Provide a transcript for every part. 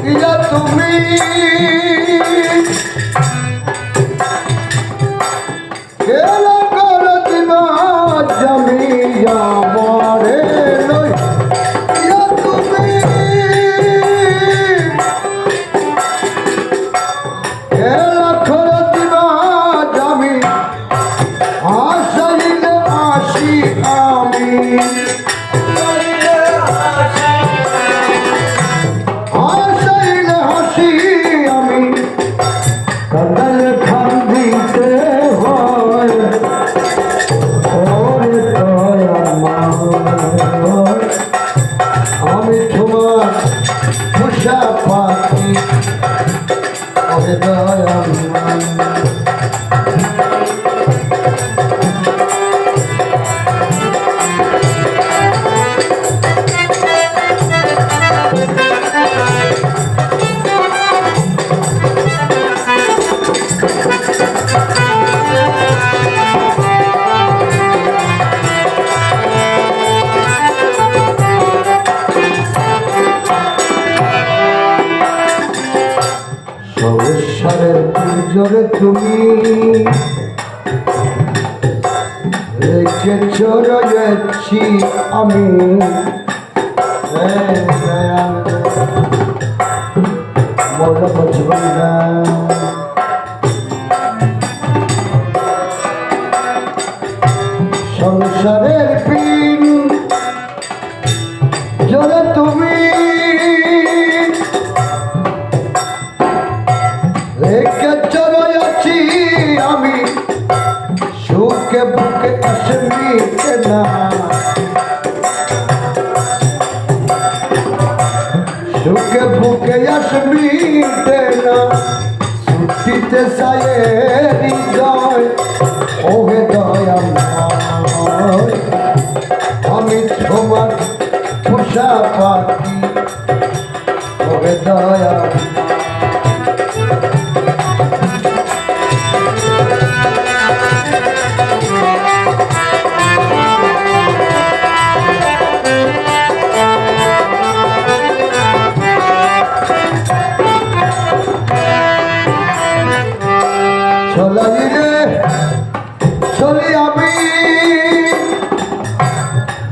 ইয়া তুমি খেলা করে দিবা জমিয়া মরে লই ইয়া তুমি খেলা করে দিবা জমি হাসাইলে আসি আমি হাসাইলে হাসি আমি কাঁদালে কান্দিতে হয় ওরে দয়াময় আমি তোমার পোষা পাখি ওরে দয়াময় সংসারের পুজোরে তুমি রেখেছ রয়েছি আমি মনে বুঝবেন না সংসারের পিন জোরে তুমি রেখেছ রয়েছি আমি সুখে বুকে আসে মিটে না সুখে বুকে আসে মিটে না ছুটিতে সায়ে হৃদয় ওহে দয়াময় আমি তোমার পোষা পাখি ওহে দয়াময় চলাইলে চলি আমি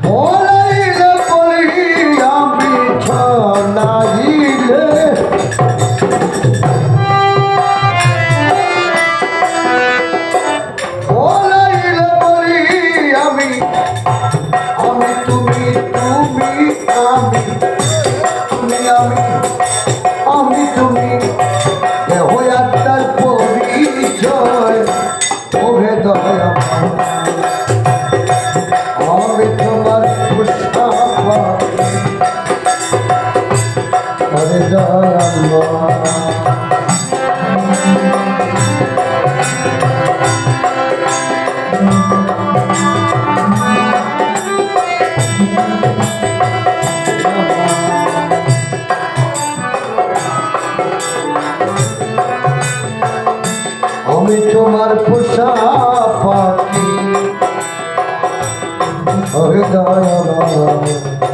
বলাইলে বলি আমি ছলাইলে বলাইলে বলি আমি আমি তুমি তুমি আমি তুমি আমি আমি তুমি ওহে দয়াময় আমি তোমার পোষা পাখি ওরে দয়াময় আমি তোমার পোষা পাখি ওরে দয়াময়